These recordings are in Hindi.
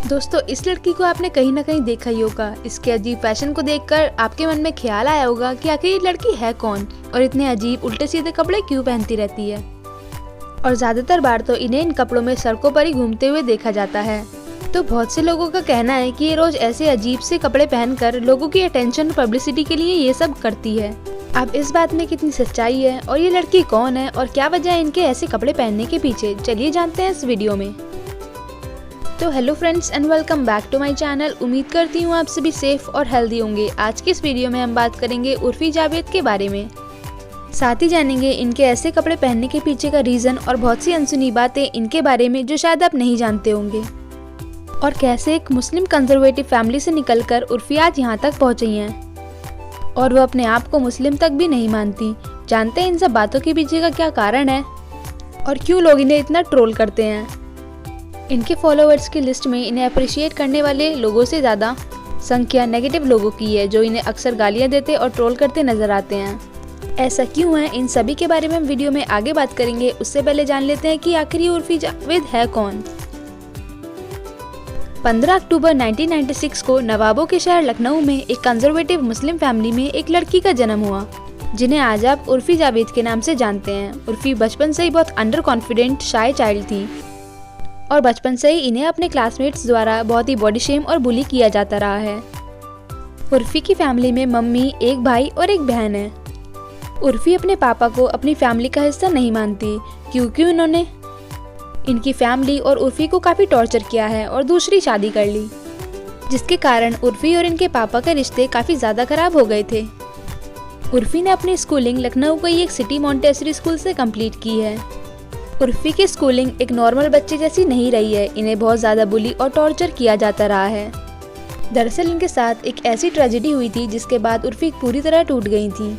दोस्तों, इस लड़की को आपने कहीं ना कहीं देखा ही होगा। इसके अजीब फैशन को देखकर आपके मन में ख्याल आया होगा कि आखिर ये लड़की है कौन और इतने अजीब उल्टे सीधे कपड़े क्यों पहनती रहती है। और ज्यादातर बार तो इन्हें इन कपड़ों में सड़कों पर ही घूमते हुए देखा जाता है। तो बहुत से लोगों का कहना है कि ये रोज ऐसे अजीब से कपड़े पहनकर लोगों की अटेंशन और पब्लिसिटी के लिए ये सब करती है। अब इस बात में कितनी सच्चाई है और ये लड़की कौन है और क्या वजह है इनके ऐसे कपड़े पहनने के पीछे, चलिए जानते हैं इस वीडियो में। तो hello friends and welcome back to my channel. उम्मीद करती हूँ आप सभी सेफ और हेल्दी होंगे। आज की इस वीडियो में हम बात करेंगे उर्फी जावेद के बारे में। साथ ही जानेंगे इनके ऐसे कपड़े पहनने के पीछे का रीज़न और बहुत सी अनसुनी बातें इनके बारे में जो शायद आप नहीं जानते होंगे। और कैसे एक मुस्लिम कंजर्वेटिव फैमिली से निकलकर उर्फी आज यहाँ तक पहुँची हैं और वो अपने आप को मुस्लिम तक भी नहीं मानती। जानते हैं इन सब बातों के पीछे का क्या कारण है और क्यों लोग इन्हें इतना ट्रोल करते हैं। इनके फॉलोअर्स की लिस्ट में इन्हें अप्रिशिएट करने वाले लोगों से ज़्यादा संख्या नेगेटिव लोगों की है, जो इन्हें अक्सर गालियां देते और ट्रोल करते नजर आते हैं। ऐसा क्यों है, इन सभी के बारे में हम वीडियो में आगे बात करेंगे। उससे पहले जान लेते हैं कि आखिर ये उर्फी जावेद है कौन। 15 अक्टूबर 1996 को नवाबों के शहर लखनऊ में एक कंजर्वेटिव मुस्लिम फैमिली में एक लड़की का जन्म हुआ, जिन्हें आज आप उर्फी जावेद के नाम से जानते हैं। उर्फी बचपन से ही बहुत अंडर कॉन्फिडेंट शाय चाइल्ड थी और बचपन से ही इन्हें अपने क्लासमेट्स द्वारा बहुत ही बॉडी शेम और बुली किया जाता रहा है। उर्फी की फैमिली में मम्मी, एक भाई और एक बहन है। उर्फी अपने पापा को अपनी फैमिली का हिस्सा नहीं मानती, क्योंकि उन्होंने इनकी फैमिली और उर्फी को काफ़ी टॉर्चर किया है और दूसरी शादी कर ली, जिसके कारण उर्फी और इनके पापा के रिश्ते काफ़ी ज़्यादा खराब हो गए थे। उर्फी ने अपनी स्कूलिंग लखनऊ के एक सिटी मॉन्टेसरी स्कूल से कंप्लीट की है। उर्फी की स्कूलिंग एक नॉर्मल बच्चे जैसी नहीं रही है। इन्हें बहुत ज़्यादा बुली और टॉर्चर किया जाता रहा है। दरअसल इनके साथ एक ऐसी ट्रेजेडी हुई थी जिसके बाद उर्फी पूरी तरह टूट गई थी।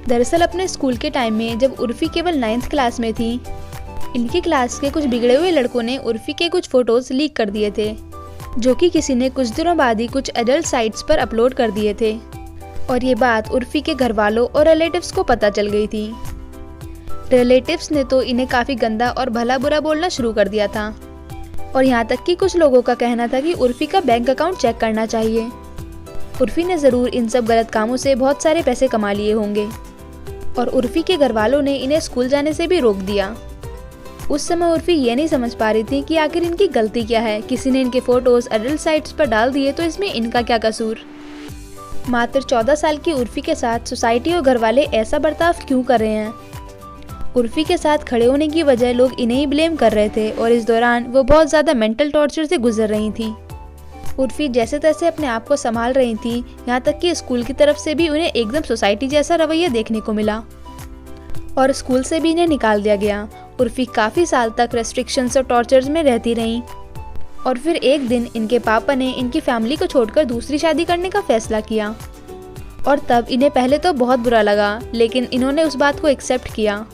दरअसल अपने स्कूल के टाइम में जब उर्फी केवल 9th क्लास में थी, इनकी क्लास के कुछ बिगड़े हुए लड़कों ने उर्फी के कुछ फ़ोटोज़ लीक कर दिए थे, जो कि किसी ने कुछ दिनों बाद ही कुछ एडल्ट साइट्स पर अपलोड कर दिए थे। और ये बात उर्फी के घर वालों और रिलेटिव्स को पता चल गई थी। रिलेटिव्स ने तो इन्हें काफ़ी गंदा और भला बुरा बोलना शुरू कर दिया था और यहाँ तक कि कुछ लोगों का कहना था कि उर्फी का बैंक अकाउंट चेक करना चाहिए। उर्फी ने ज़रूर इन सब गलत कामों से बहुत सारे पैसे कमा लिए होंगे और उर्फी के घर वालों ने इन्हें स्कूल जाने से भी रोक दिया। उस समय उर्फी ये नहीं समझ पा रही थी कि आखिर इनकी गलती क्या है। किसी ने इनके फ़ोटोज़ एडल्ट साइट्स पर डाल दिए तो इसमें इनका क्या कसूर। मात्र 14 साल की उर्फी के साथ सोसाइटी और घर वाले ऐसा बर्ताव क्यों कर रहे हैं। उर्फी के साथ खड़े होने की वजह लोग इन्हें ही ब्लेम कर रहे थे और इस दौरान वो बहुत ज़्यादा मेंटल टॉर्चर से गुजर रही थी। उर्फी जैसे तैसे अपने आप को संभाल रही थी, यहाँ तक कि स्कूल की तरफ से भी उन्हें एकदम सोसाइटी जैसा रवैया देखने को मिला और स्कूल से भी इन्हें निकाल दिया गया। उर्फी काफ़ी साल तक रेस्ट्रिक्शंस और टॉर्चर्स में रहती रहीं और फिर एक दिन इनके पापा ने इनकी फैमिली को छोड़कर दूसरी शादी करने का फैसला किया। और तब इन्हें पहले तो बहुत बुरा लगा, लेकिन इन्होंने उस बात को एक्सेप्ट किया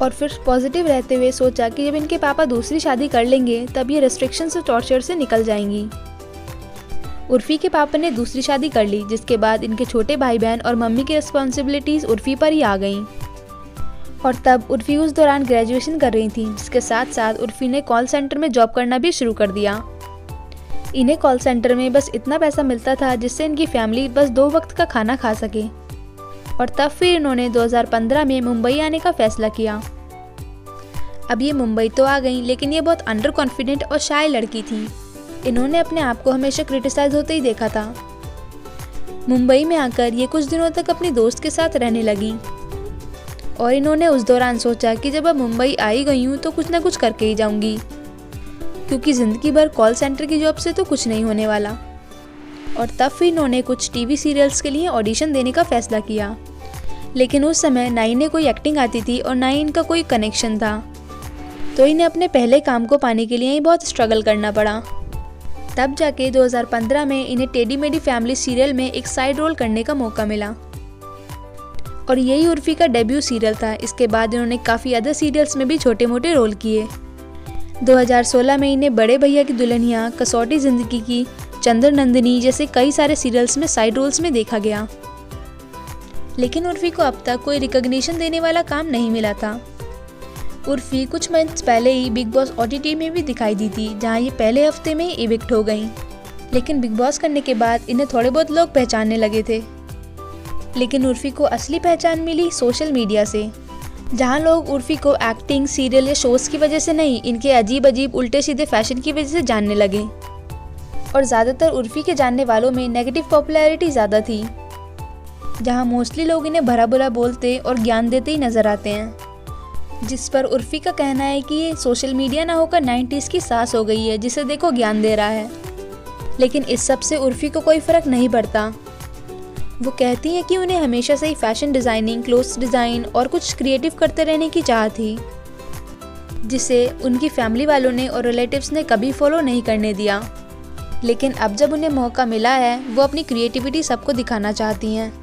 और फिर पॉजिटिव रहते हुए सोचा कि जब इनके पापा दूसरी शादी कर लेंगे तब ये रेस्ट्रिक्शंस और टॉर्चर से निकल जाएंगी। उर्फी के पापा ने दूसरी शादी कर ली, जिसके बाद इनके छोटे भाई बहन और मम्मी की रिस्पॉन्सिबिलिटीज़ उर्फी पर ही आ गईं। और तब उर्फी उस दौरान ग्रेजुएशन कर रही थी, जिसके साथ साथ उर्फी ने कॉल सेंटर में जॉब करना भी शुरू कर दिया। इन्हें कॉल सेंटर में बस इतना पैसा मिलता था जिससे इनकी फैमिली बस 2 वक्त का खाना खा सके। और तब फिर इन्होंने 2015 में मुंबई आने का फैसला किया। अब ये मुंबई तो आ गई, लेकिन ये बहुत अंडर कॉन्फिडेंट और शाय लड़की थी। इन्होंने अपने आप को हमेशा क्रिटिसाइज होते ही देखा था। मुंबई में आकर ये कुछ दिनों तक अपनी दोस्त के साथ रहने लगी और इन्होंने उस दौरान सोचा कि जब अब मुंबई आई गई हूँ तो कुछ ना कुछ करके ही जाऊँगी, क्योंकि ज़िंदगी भर कॉल सेंटर की जॉब से तो कुछ नहीं होने वाला। और तब फिर इन्होंने कुछ टीवी सीरियल्स के लिए ऑडिशन देने का फैसला किया, लेकिन उस समय ना इन्हें कोई एक्टिंग आती थी और ना ही इनका कोई कनेक्शन था, तो इन्हें अपने पहले काम को पाने के लिए ही बहुत स्ट्रगल करना पड़ा। तब जाके 2015 में इन्हें टेडी मेडी फैमिली सीरियल में एक साइड रोल करने का मौका मिला और यही उर्फी का डेब्यू सीरियल था। इसके बाद इन्होंने काफ़ी अदर सीरियल्स में भी छोटे मोटे रोल किए। 2016 में इन्हें बड़े भैया की दुल्हनिया, कसौटी ज़िंदगी की, चंद्र नंदिनी जैसे कई सारे सीरियल्स में साइड रोल्स में देखा गया, लेकिन उर्फी को अब तक कोई रिकॉग्निशन देने वाला काम नहीं मिला था। उर्फी कुछ मंथ्स पहले ही बिग बॉस OTT में भी दिखाई दी थी, जहां ये पहले हफ्ते में ही इविक्ट हो गई। लेकिन बिग बॉस करने के बाद इन्हें थोड़े बहुत लोग पहचानने लगे थे। लेकिन उर्फी को असली पहचान मिली सोशल मीडिया से, जहां लोग उर्फी को एक्टिंग, सीरियल या शोज़ की वजह से नहीं, इनके अजीब अजीब उल्टे सीधे फैशन की वजह से जानने लगे। और ज़्यादातर उर्फी के जानने वालों में नेगेटिव पॉपुलैरिटी ज़्यादा थी, जहां मोस्टली लोग इन्हें भला बुरा बोलते और ज्ञान देते ही नज़र आते हैं। जिस पर उर्फी का कहना है कि ये सोशल मीडिया ना होकर 90s की सास हो गई है, जिसे देखो ज्ञान दे रहा है। लेकिन इस सब से उर्फी को कोई फ़र्क नहीं पड़ता। वो कहती हैं कि उन्हें हमेशा से ही फैशन डिज़ाइनिंग, क्लोथ्स डिज़ाइन और कुछ क्रिएटिव करते रहने की चाह थी, जिसे उनकी फैमिली वालों ने और रिलेटिव्स ने कभी फॉलो नहीं करने दिया। लेकिन अब जब उन्हें मौका मिला है, वो अपनी क्रिएटिविटी सबको दिखाना चाहती हैं।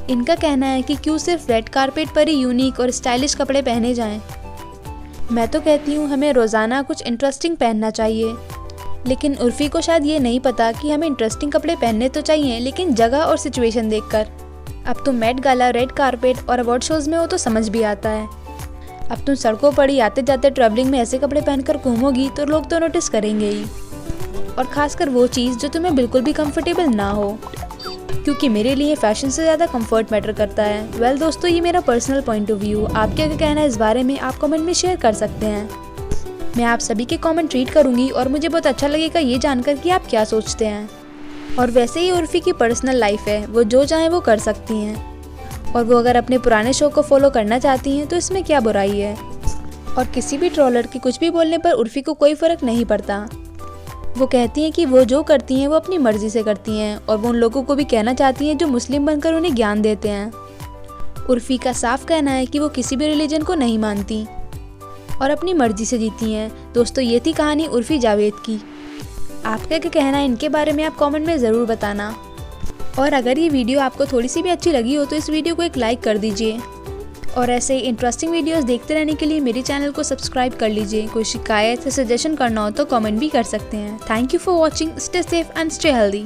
इनका कहना है कि क्यों सिर्फ रेड कारपेट पर ही यूनिक और स्टाइलिश कपड़े पहने जाएं। मैं तो कहती हूँ हमें रोज़ाना कुछ इंटरेस्टिंग पहनना चाहिए। लेकिन उर्फी को शायद ये नहीं पता कि हमें इंटरेस्टिंग कपड़े पहनने तो चाहिए, लेकिन जगह और सिचुएशन देखकर। अब तुम मेट गाला, रेड कारपेट और अवार्ड शोज़ में हो तो समझ भी आता है। अब तुम सड़कों पर ही आते जाते ट्रैवलिंग में ऐसे कपड़े पहनकर घूमोगी तो लोग तो नोटिस करेंगे ही, और ख़ासकर वो चीज़ जो तुम्हें बिल्कुल भी कंफर्टेबल ना हो, क्योंकि मेरे लिए फ़ैशन से ज़्यादा कंफर्ट मैटर करता है। वेल दोस्तों, ये मेरा पर्सनल पॉइंट ऑफ व्यू। आप क्या कहना है इस बारे में आप कमेंट में शेयर कर सकते हैं। मैं आप सभी के कमेंट रीड करूँगी और मुझे बहुत अच्छा लगेगा ये जानकर कि आप क्या सोचते हैं। और वैसे ही उर्फी की पर्सनल लाइफ है, वो जो चाहें वो कर सकती हैं, और वो अगर अपने पुराने शो को फॉलो करना चाहती हैं तो इसमें क्या बुराई है। और किसी भी ट्रोलर के कुछ भी बोलने पर उर्फी को कोई फ़र्क नहीं पड़ता। वो कहती हैं कि वो जो करती हैं वो अपनी मर्ज़ी से करती हैं, और वो उन लोगों को भी कहना चाहती हैं जो मुस्लिम बनकर उन्हें ज्ञान देते हैं। उर्फी का साफ कहना है कि वो किसी भी रिलीजन को नहीं मानती और अपनी मर्ज़ी से जीती हैं। दोस्तों, ये थी कहानी उर्फी जावेद की। आपका क्या कहना है इनके बारे में आप कमेंट में ज़रूर बताना। और अगर ये वीडियो आपको थोड़ी सी भी अच्छी लगी हो तो इस वीडियो को एक लाइक कर दीजिए, और ऐसे ही इंटरेस्टिंग वीडियोस देखते रहने के लिए मेरे चैनल को सब्सक्राइब कर लीजिए। कोई शिकायत या सजेशन करना हो तो कमेंट भी कर सकते हैं। Thank you for watching. Stay safe and stay healthy.